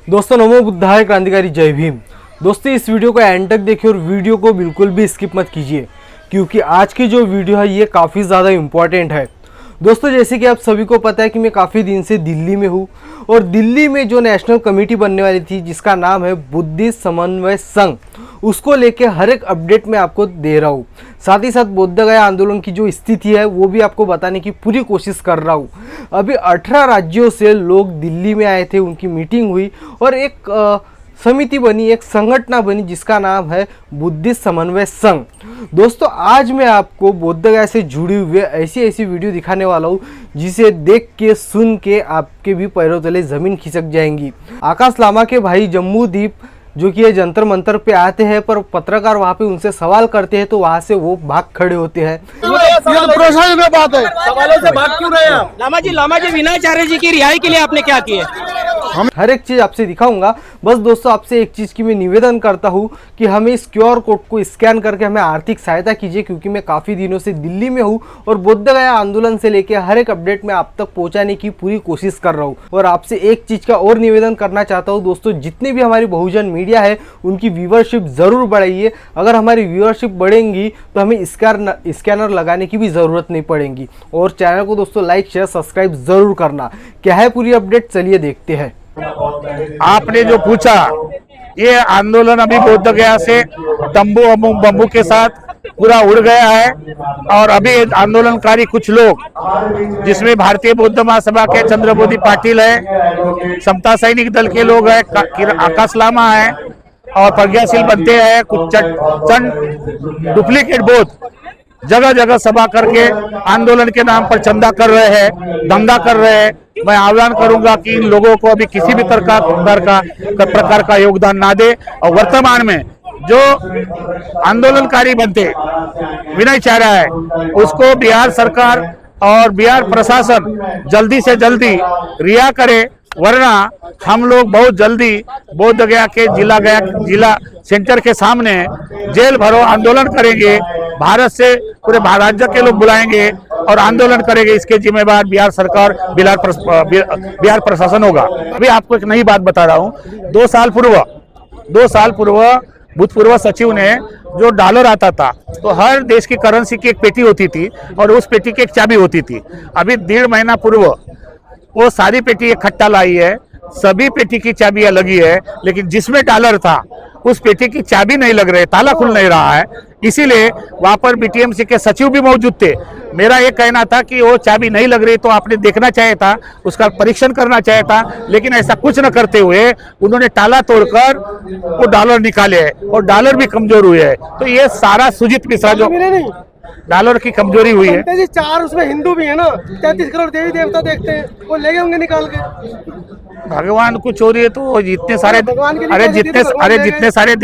दोस्तों नमो बुद्धाय, क्रांतिकारी जय भीम। दोस्तों इस वीडियो को एंड तक देखिए और वीडियो को बिल्कुल भी स्किप मत कीजिए, क्योंकि आज की जो वीडियो है ये काफ़ी ज़्यादा इम्पॉर्टेंट है। दोस्तों जैसे कि आप सभी को पता है कि मैं काफ़ी दिन से दिल्ली में हूँ और दिल्ली में जो नेशनल कमेटी बनने वाली थी जिसका नाम है बुद्धिस्ट समन्वय संघ, उसको लेके हर एक अपडेट मैं आपको दे रहा हूँ। साथ ही साथ बोध गया आंदोलन की जो स्थिति है वो भी आपको बताने की पूरी कोशिश कर रहा हूँ। अभी 18 राज्यों से लोग दिल्ली में आए थे, उनकी मीटिंग हुई और एक समिति बनी, एक संगठन बनी जिसका नाम है बुद्धिस्ट समन्वय संघ। दोस्तों आज मैं आपको बोध गया से जुड़ी हुई ऐसी वीडियो दिखाने वाला हूँ जिसे देख के सुन के आपके भी पैरों तले ज़मीन खिसक जाएंगी। आकाश लामा के भाई जम्मूदीप जो कि ये जंतर मंतर पे आते हैं, पर पत्रकार वहाँ पे उनसे सवाल करते हैं तो वहाँ से वो भाग खड़े होते हैं। ये तो प्रोत्साहन की बात है, सवालों से भाग क्यों रहे हैं? लामा जी विनाचार्य जी की रिहाई के लिए आपने क्या किया? हर एक चीज़ आपसे दिखाऊंगा। बस दोस्तों आपसे एक चीज़ की मैं निवेदन करता हूँ कि हमें इस QR कोड को स्कैन करके हमें आर्थिक सहायता कीजिए, क्योंकि मैं काफ़ी दिनों से दिल्ली में हूँ और बोध गया आंदोलन से लेकर हर एक अपडेट में आप तक पहुँचाने की पूरी कोशिश कर रहा हूँ। और आपसे एक चीज़ का और निवेदन करना चाहता हूँ दोस्तों, जितने भी हमारी बहुजन मीडिया है उनकी व्यूअरशिप ज़रूर बढ़ाइए। अगर हमारी व्यूअरशिप बढ़ेंगी तो हमें स्कैनर लगाने की भी ज़रूरत नहीं पड़ेगी। और चैनल को दोस्तों लाइक शेयर सब्सक्राइब ज़रूर करना। क्या है पूरी अपडेट, चलिए देखते हैं। आपने जो पूछा, ये आंदोलन अभी बोध गया से तंबू बम्बू के साथ पूरा उड़ गया है और अभी आंदोलनकारी कुछ लोग जिसमें भारतीय बौद्ध महासभा के चंद्रबोधी पाटिल है, समता सैनिक दल के लोग हैं, आकाश लामा है और प्रज्ञाशील बनते हैं, कुछ चंद डुप्लीकेट बौद्ध जगह जगह सभा करके आंदोलन के नाम पर चंदा कर रहे हैं, दंगा कर रहे हैं। मैं आह्वान करूंगा कि इन लोगों को अभी किसी भी प्रकार का योगदान ना दे और वर्तमान में जो आंदोलनकारी बनते विनय चारा है उसको बिहार सरकार और बिहार प्रशासन जल्दी से जल्दी रिहा करे, वरना हम लोग बहुत जल्दी बोध गया के जिला सेंटर के सामने जेल भरो आंदोलन करेंगे। भारत से पूरे राज्य के लोग बुलाएंगे और आंदोलन करेंगे। इसके जिम्मेदार बिहार सरकार, बिहार प्रशासन होगा। अभी आपको एक नई बात बता रहा हूँ। 2 साल पूर्व भूतपूर्व सचिव ने जो डॉलर आता था तो हर देश की करेंसी की एक पेटी होती थी और उस पेटी की एक चाबी होती थी। अभी 1.5 महीना पूर्व वो सारी पेटी इकट्ठा लाई है, सभी पेटी की चाबियां लगी है, लेकिन जिसमें डॉलर था उस पेटी की चाबी नहीं लग रही, ताला खुल नहीं रहा है। इसीलिए वहां पर BTMC के सचिव भी मौजूद थे। मेरा ये कहना था कि वो चाबी नहीं लग रही तो आपने देखना चाहिए था, उसका परीक्षण करना चाहिए था, लेकिन ऐसा कुछ न करते हुए उन्होंने ताला तोड़कर वो डॉलर निकाले और डॉलर भी कमजोर हुए है। तो ये सारा सुजीत मिश्रा जो डॉलर की कमजोरी हुई है। 4 उसमें हिंदू भी है ना, 33 करोड़ देवी देवता देखते हैं, वो ले गए होंगे निकाल के। भगवान को चोरी है तो जितने सारे जितने सारे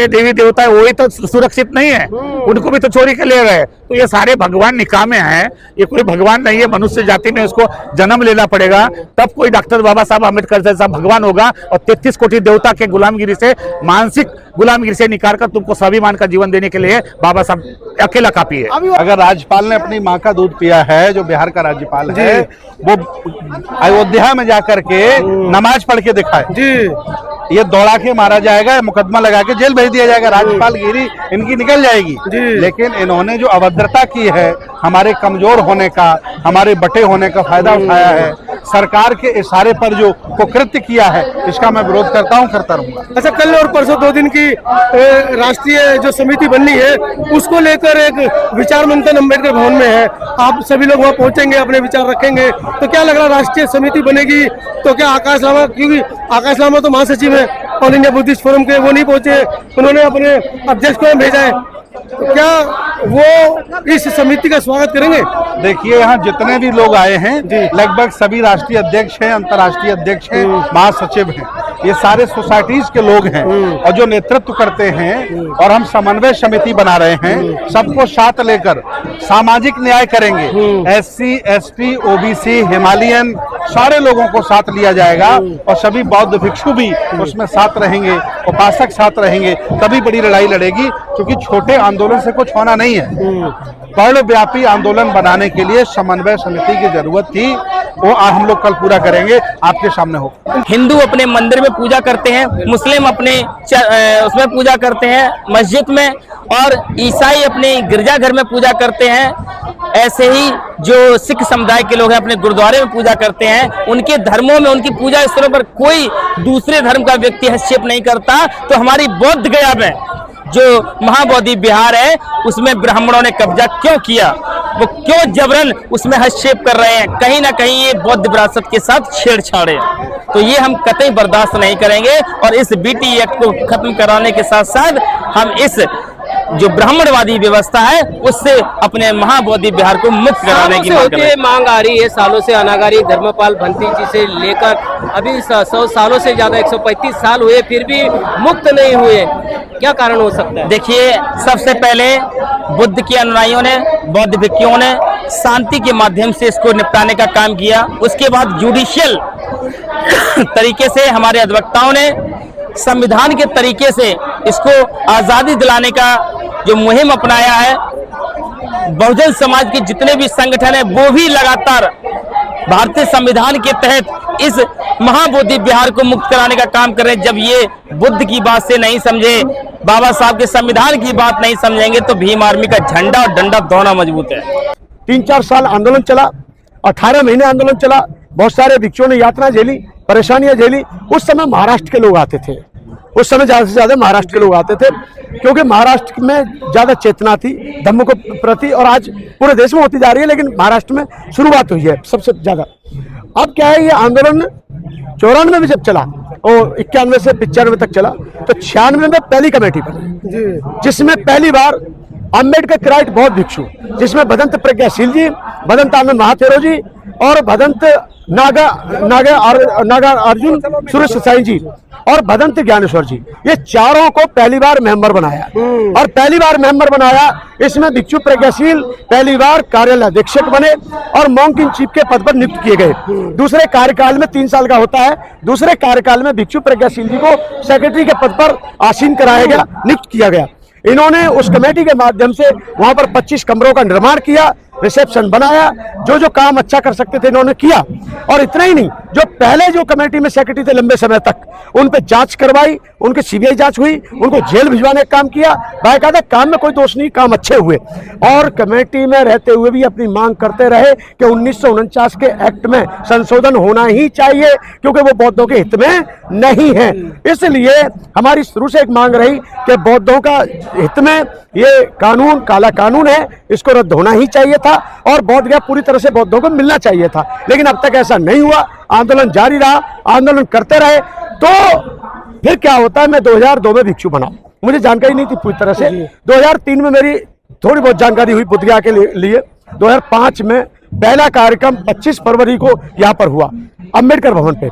देवी देवता है वही तो सुरक्षित नहीं है, उनको भी तो चोरी के ले रहे। तो ये सारे भगवान निकामे हैं, ये कोई भगवान नहीं है। मनुष्य जाति में उसको जन्म लेना पड़ेगा, तब कोई डॉक्टर बाबा साहब अम्बेडकर जैसा भगवान होगा। और 33 कोटि देवता के गुलामगिरी से, मानसिक गुलामगिरी से निकाल कर तुमको स्वाभिमान का जीवन देने के लिए बाबा साहब अकेला काफी है। अगर राज्यपाल ने अपनी माँ का दूध पिया है, जो बिहार का राज्यपाल है, वो अयोध्या में जाकर के नमाज पढ़ के दिखाए जी, ये दौड़ा के मारा जाएगा, मुकदमा लगा के जेल भेज दिया जाएगा, राज्यपाल गिरी इनकी निकल जाएगी। लेकिन इन्होंने जो अभद्रता की है, हमारे कमजोर होने का, हमारे बटे होने का फायदा उठाया है, सरकार के इशारे पर जो कुकृत्य किया है, इसका मैं विरोध करता हूं, करता रहूंगा। अच्छा, कल और परसों 2 दिन की राष्ट्रीय जो समिति बननी है उसको लेकर एक विचार मंथन अम्बेडकर भवन में है, आप सभी लोग वहाँ पहुंचेंगे, अपने विचार रखेंगे, तो क्या लग रहा है राष्ट्रीय समिति बनेगी तो क्या आकाश लामा, क्योंकि आकाश लामा तो महासचिव है ऑल इंडिया बुद्धिस्ट फोरम के, वो नहीं पहुंचे, उन्होंने अपने अध्यक्ष को भेजा है, तो क्या वो इस समिति का स्वागत करेंगे? देखिए यहाँ जितने भी लोग आए हैं लगभग सभी राष्ट्रीय अध्यक्ष हैं, अंतर्राष्ट्रीय अध्यक्ष हैं, महासचिव हैं, ये सारे सोसाइटीज के लोग हैं और जो नेतृत्व करते हैं। और हम समन्वय समिति बना रहे हैं, सबको साथ लेकर सामाजिक न्याय करेंगे। SC ST OBC हिमालयन सारे लोगों को साथ लिया जाएगा और सभी बौद्ध भिक्षु भी उसमें साथ रहेंगे, उपासक साथ रहेंगे, तभी बड़ी लड़ाई लड़ेगी। क्योंकि छोटे आंदोलन से कुछ होना नहीं है, पर्णव्यापी आंदोलन बनाने के लिए समन्वय समिति की जरूरत थी। वो हम लोग कल पूरा करेंगे, आपके सामने हो। हिंदू अपने मंदिर में पूजा करते हैं, मुस्लिम अपने उसमें पूजा करते हैं मस्जिद में, और ईसाई अपने गिरजाघर में पूजा करते हैं। ऐसे ही जो सिख समुदाय के लोग हैं अपने गुरुद्वारे में पूजा करते हैं। उनके धर्मों में, उनकी पूजा स्थलों पर कोई दूसरे धर्म का व्यक्ति हस्तक्षेप नहीं करता। तो हमारी बोध गया में जो महाबोधि विहार है उसमें ब्राह्मणों ने कब्जा क्यों किया, वो क्यों जबरन उसमें हस्तक्षेप कर रहे हैं? कहीं ना कहीं ये बौद्ध विरासत के साथ छेड़छाड़ है। तो ये हम कतई बर्दाश्त नहीं करेंगे और इस बीटी एक्ट को खत्म कराने के साथ साथ हम इस जो ब्राह्मणवादी व्यवस्था है उससे अपने महाबोधि विहार को मुक्त कराने की मांग आ रही है। सालों से अनागारी धर्मपाल भंती जी से लेकर अभी 100 सालों से ज्यादा 135 साल हुए फिर भी मुक्त नहीं हुए, क्या कारण हो सकता है? देखिए, सबसे पहले बुद्ध के अनुयायियों ने, बौद्ध भिक्षुओं ने शांति के माध्यम से इसको निपटाने का काम किया। उसके बाद जुडिशियल तरीके से हमारे अधिवक्ताओं ने संविधान के तरीके से इसको आजादी दिलाने का जो मुहिम अपनाया है। बहुजन समाज के जितने भी संगठन हैं वो भी लगातार भारतीय संविधान के तहत इस महाबोधि विहार को मुक्त कराने का काम कर रहे हैं। जब ये बुद्ध की बात से नहीं समझे, बाबा साहब के संविधान की बात नहीं समझेंगे तो भीम आर्मी का झंडा और डंडा दोनों मजबूत है। 3-4 साल आंदोलन चला, 18 महीने आंदोलन चला, बहुत सारे भिक्षुओं ने यातना झेली, परेशानियां झेली। उस समय महाराष्ट्र के लोग आते थे, उस समय ज्यादा से ज्यादा महाराष्ट्र के लोग आते थे, क्योंकि महाराष्ट्र में ज्यादा चेतना थी धर्म को प्रति, और आज पूरे देश में होती जा रही है, लेकिन महाराष्ट्र में शुरुआत हुई है सबसे ज्यादा। अब क्या है, ये आंदोलन 94 में जब चला और 91 से 95 तक चला, तो 96 में पहली कमेटी बनी, जिसमें पहली बार अम्बेडकर क्राइट बौद्ध भिक्षु, जिसमें भदंत प्रज्ञाशील जी, भदंत आनंद महाथेरो जी और भदंत नागा अर्जुन सुरेश साई जी और भदंत ज्ञानेश्वर जी, ये चारों को पहली बार मेंबर बनाया। और पहली बार मेंबर बनाया, इसमें भिक्षु प्रज्ञाशील पहली बार कार्यालय अधीक्षक बने और मॉन्क इन चीफ के पद पर नियुक्त किए गए। दूसरे कार्यकाल में 3 साल का होता है, दूसरे कार्यकाल में भिक्षु प्रज्ञाशील जी को सेक्रेटरी के पद पर आसीन कराया गया, नियुक्त किया गया। इन्होंने उस कमेटी के माध्यम से वहां पर 25 कमरों का निर्माण किया, रिसेप्शन बनाया, जो काम अच्छा कर सकते थे इन्होंने किया। और इतना ही नहीं, जो पहले जो कमेटी में सेक्रेटरी थे लंबे समय तक, उन पे जांच करवाई, उनकी सीबीआई जांच हुई, उनको जेल भिजवाने का काम किया। बाकायदा काम में कोई दोष नहीं, काम अच्छे हुए। और कमेटी में रहते हुए भी अपनी मांग करते रहे कि 1949 के एक्ट में संशोधन होना ही चाहिए, क्योंकि वो बौद्धों के हित में नहीं है। इसलिए हमारी शुरू से एक मांग रही कि बौद्धों का हित में ये कानून काला कानून है, इसको रद्द होना ही चाहिए था और बौद्ध गया पूरी तरह से बौद्धों को मिलना चाहिए था। लेकिन अब तक ऐसा नहीं हुआ, आंदोलन जारी रहा, आंदोलन करते रहे। तो फिर क्या होता है, मैं 2002 में भिक्षु बना, मुझे जानकारी नहीं थी पूरी तरह से। 2003 में मेरी थोड़ी बहुत जानकारी हुई बुद्ध गया के लिए। 2005 में पहला कार्यक्रम 25 फरवरी को यहाँ पर हुआ अम्बेडकर भवन पे,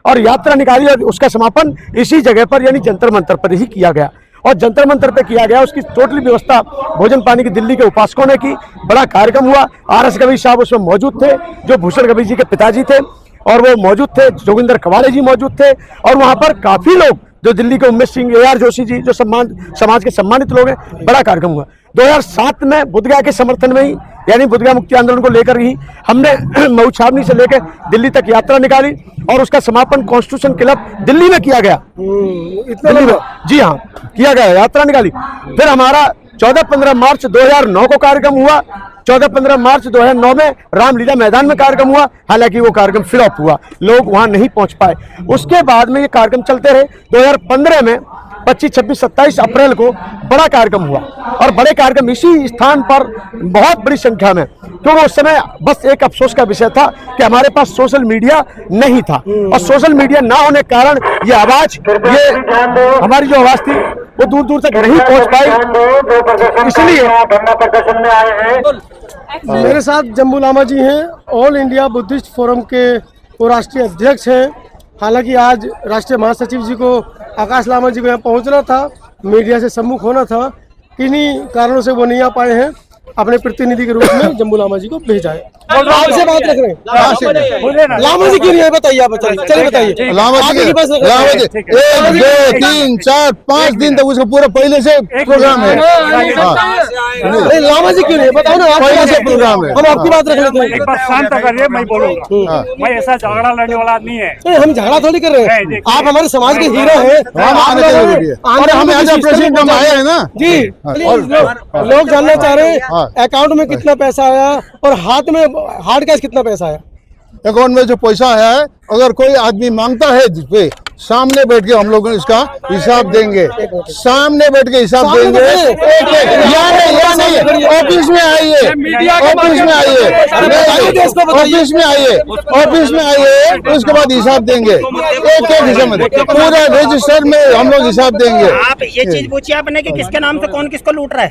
और यात्रा निकाली और उसका समापन इसी जगह पर यानी जंतर मंतर पर ही किया गया। और जंतर मंतर पे किया गया, उसकी टोटली व्यवस्था भोजन पानी की दिल्ली के उपासकों ने की। बड़ा कार्यक्रम हुआ, RS गवई साहब उसमें मौजूद थे, जो भूषण गवई जी के पिताजी थे, और वो मौजूद थे, जोगिंदर कवाले जी मौजूद थे, और वहां पर काफी लोग जो दिल्ली के उमेश सिंह, AR जोशी जी, जो समाज के सम्मानित लोग हैं। बड़ा कार्यक्रम हुआ। 2007 में बुद्ध गया के समर्थन में ही, यानी बुद्ध गया मुक्ति आंदोलन को लेकर ही हमने मऊ छावनी से लेकर दिल्ली तक यात्रा निकाली और उसका समापन कॉन्स्टिट्यूशन क्लब दिल्ली में किया गया। दिल्ली में, जी हाँ, किया गया, यात्रा निकाली। फिर हमारा 14-15 मार्च 2009 को कार्यक्रम हुआ। 14-15 मार्च 2009 में रामलीला मैदान में कार्यक्रम हुआ, हालांकि वो कार्यक्रम फ्लॉप हुआ, लोग वहां नहीं पहुंच पाए। उसके बाद में ये कार्यक्रम चलते रहे। 2015 में 25, 26, 27 अप्रैल को बड़ा कार्यक्रम हुआ, और बड़े कार्यक्रम इसी स्थान पर बहुत बड़ी संख्या में, क्योंकि उस समय बस एक अफसोस का विषय था कि हमारे पास सोशल मीडिया नहीं था, और सोशल मीडिया ना होने के कारण ये आवाज, ये हमारी जो आवाज थी वो दूर दूर तक नहीं पहुंच पाई। इसलिए मेरे साथ जम्बू लामा जी हैं, ऑल इंडिया बुद्धिस्ट फोरम के वो राष्ट्रीय अध्यक्ष हैं। हालांकि आज राष्ट्रीय महासचिव जी को, आकाश लामा जी को यहाँ पहुँचना था, मीडिया से सम्मुख होना था, किन्हीं कारणों से वो नहीं आ पाए हैं। अपने प्रतिनिधि के रूप में जम्बू लामा जी को भेजा है। आपसे बात रख रहे हैं। लामा जी क्यों नहीं है बताइए आप, चलिए बताइए। लामा जी 1, 2, 3, 4, 5 दिन तक उसका पूरा पहले से प्रोग्राम है। अरे लामा जी क्यों नहीं है बताओ ना, पहले से प्रोग्राम है। हम आपकी बात रख लेते हैं। एक बार शांत करिए, मैं बोलूंगा। मैं ऐसा झगड़ा लड़ने वाला आदमी है। नहीं, हम झगड़ा थोड़ी कर रहे हैं, आप हमारे समाज के हीरो हैं। और हम एज ए प्रेसिडेंट आए हैं ना जी। लोग जानना चाह रहे हैं अकाउंट में कितना पैसा आया और हाथ में हार्ड कैश कितना पैसा आया। अकाउंट में जो पैसा है, अगर कोई आदमी मांगता है जिस पे सामने बैठ के हम लोग इसका हिसाब देंगे, सामने बैठ के हिसाब देंगे। यहाँ नहीं, ऑफिस में आइए, ऑफिस में आइए, ऑफिस में आइए, ऑफिस में आइए, उसके बाद हिसाब देंगे। एक हिसाब में पूरा रजिस्टर में हम लोग हिसाब देंगे। आप ये चीज पूछी आपने कि किसके नाम से कौन किसको लूट रहा है,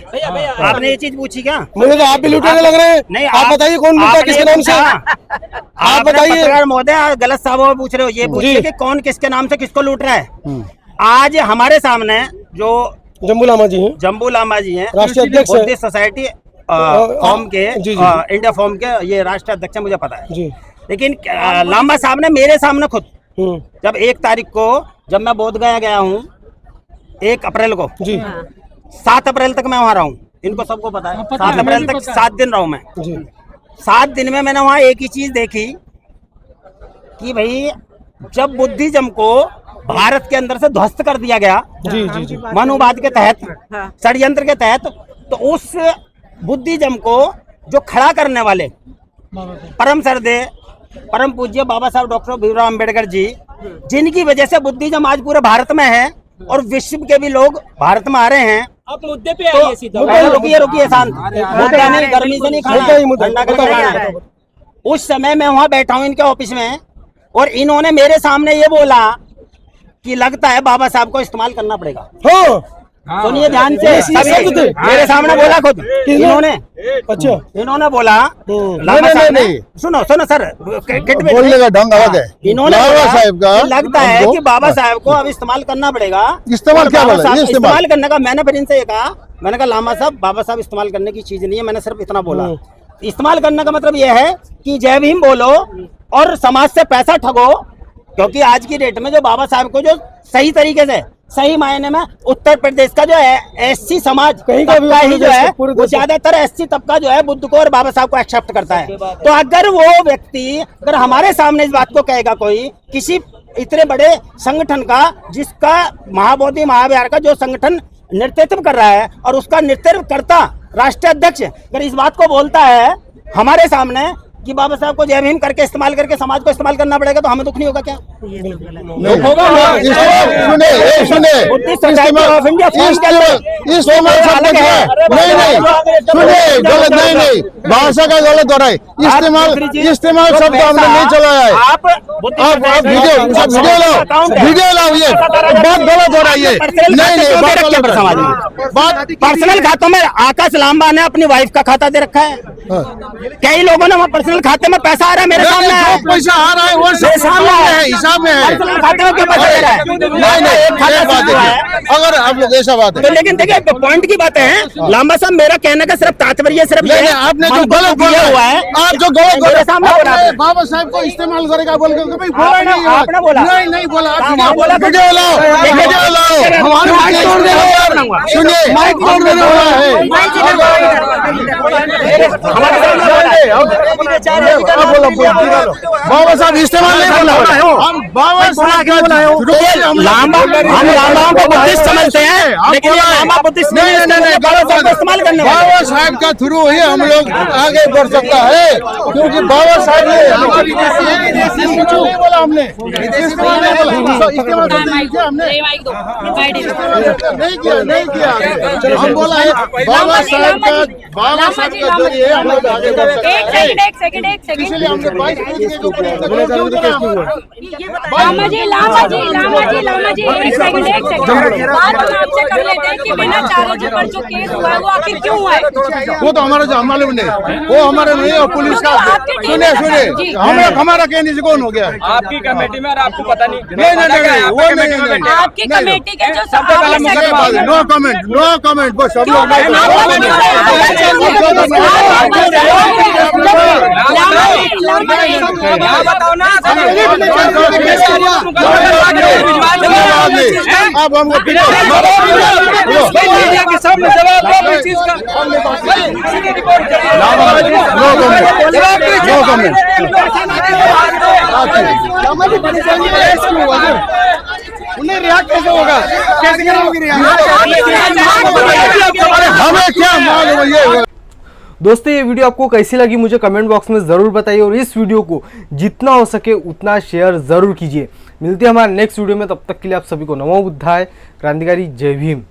आपने ये चीज पूछी क्या? मुझे तो आप भी लूटने लग रहे हैं। नहीं, आप बताइए कौन लूटा किसके नाम से, आप बताइए। महोदय गलत साहब पूछ रहे हो, ये पूछिए कि कौन किसके नाम से किसको लूट रहा है। आज हमारे सामने जो जम्बू लामा जी हैं, जम्बू लामा जी हैं, राष्ट्रीय अध्यक्ष बुद्धिस्ट सोसाइटी फॉर्म के, जी। इंडिया फॉर्म के ये राष्ट्रीय अध्यक्ष मुझे पता है जी। लेकिन लामा साहब ने मेरे सामने खुद जब 1 तारीख को जब मैं बोधगया गया हूँ 1 अप्रैल को जी, 7 अप्रैल तक मैं वहाँ रहा हूँ, इनको सबको पता है। 7 अप्रैल तक 7 दिन रहा हूँ मैं जी। 7 दिन में मैंने वहाँ एक ही चीज देखी कि भाई जब बुद्धिज्म को भारत के अंदर से ध्वस्त कर दिया गया जी जी जी, मनुवाद के तहत, षड्यंत्र के तहत, तो उस बुद्धिज्म को जो खड़ा करने वाले परम श्रद्धेय परम पूज्य बाबा साहब डॉक्टर भीमराव अंबेडकर जी, जिनकी वजह से बुद्धिज्म आज पूरे भारत में है और विश्व के भी लोग भारत में आ रहे हैं। आप मुद्दे पे आइए सीधा। रुकिए शांत, मुद्दा नहीं, गर्मी से नहीं खाना, ठंडा करके खाना है। उस समय मैं वहाँ बैठा हूँ इनके ऑफिस में और इन्होंने मेरे सामने ये बोला कि लगता है बाबा साहब को इस्तेमाल करना पड़ेगा। सुनिए ध्यान से, मेरे सामने बोला खुद इन्होंने। अच्छा, इन्होंने बोला नहीं, सुनो सर, बोलने का ढंग अलग है। इन्होंने बाबा साहब का लगता है कि बाबा साहब को अब इस्तेमाल करना पड़ेगा। इस्तेमाल क्या बोला? इस्तेमाल करने का मैंने फिर इनसे ये कहा, मैंने कहा लामा साहब बाबा साहब इस्तेमाल करने की चीज नहीं है, मैंने सिर्फ इतना बोला। इस्तेमाल करने का मतलब यह है कि जय भीम बोलो और समाज से पैसा ठगो, क्योंकि आज की डेट में जो बाबा साहब को जो सही तरीके से, सही मायने में उत्तर प्रदेश का जो है एससी समाज कहीं का तबका ही जो है पूरे वो ज्यादातर एससी तबका जो है बुद्ध को और बाबा साहब को एक्सेप्ट करता है। तो अगर वो व्यक्ति अगर हमारे सामने इस बात को कहेगा, कोई किसी इतने बड़े संगठन का जिसका महाबोधि महाविहार का जो संगठन नेतृत्व कर रहा है और उसका नेतृत्व करता राष्ट्रीय अध्यक्ष अगर इस बात को बोलता है हमारे सामने कि बाबा साहब को जय भीम करके इस्तेमाल करके समाज को इस्तेमाल करना पड़ेगा, तो हमें दुख नहीं होगा क्या? होगा। सुने गलत नहीं, भाषा का गलत हो रहा है। इस्तेमाल शब्द हमने नहीं चलाया है। आप वीडियो लाओ, ये बहुत गलत हो रहा है। ये नहीं, बात पर्सनल खातों में आकाश लांबा ने अपनी वाइफ का खाता दे रखा है। कई लोगों ने पर्सनल खाते में पैसा आ रहा है, मेरे सामने है, पैसा आ रहा है, वो सामने है, हिसाब में है। पर्सनल खाते में क्यों पैसा दे रहा है? अगर आप लोग ऐसा बात है तो लेकिन देखिए पॉइंट की बात है लांबा साहब, मेरा कहने का सिर्फ तात्पर्य सिर्फ ये है, आपने जो गलत दिया हुआ है, आप जो गलत मेरे सामने बोला आपने। बाबा साहब को इस्तेमाल करेगा बोल के बोला आपने बोला नहीं बोला। बोला वीडियो लाओ, हमारे माइक तोड़ देना, सुनिए माइक तोड़ देना है। बाबा साहब इस्तेमाल नहीं बोला, हम बाबा साहब लांबाओं को बुद्धिस्ट समझते हैं, लेकिन ये लांबा बुद्धिस्ट नहीं, बाबा साहब को इस्तेमाल करने वाले। बाबा साहब का थ्रू ही हम लोग आगे बढ़ सकता है, क्योंकि बाबा साहब ने नहीं बोला, हमने इस्तेमाल नहीं बोला, इस्तेमाल नहीं किया। हम बोला है बाबा साहब का जरिए हम लोग आगे बढ़ सकते हैं। एक सेकंड इसलिए हमने 22 लामा जी लामा जी एक सेकंड बात हम आपसे कर लेते हैं कि बिना चार्ज पर जो केस हुआ है वो आखिर क्यों हुआ है? वो तो हमारा मालूम नहीं, वो हमारे नहीं और पुलिस का। सुने हमारा कहने से कौन हो गया? आपकी कमेटी में और आपको पता नहीं? नहीं वो नहीं, आपकी कमेटी के जो नो कमेंट, नो कमेंट, बस सब लोग बताओ ना अब हमको मीडिया के सामने जवाब दो इस चीज का। No comment. उन्हें रिहा कैसे होगा? कैसे करोगे रिहा? हमें क्या मालूम ये। दोस्तों ये वीडियो आपको कैसी लगी मुझे कमेंट बॉक्स में ज़रूर बताइए और इस वीडियो को जितना हो सके उतना शेयर ज़रूर कीजिए। मिलते हैं हमारे नेक्स्ट वीडियो में, तब तक के लिए आप सभी को नमो बुद्धाय, क्रांतिकारी जय भीम।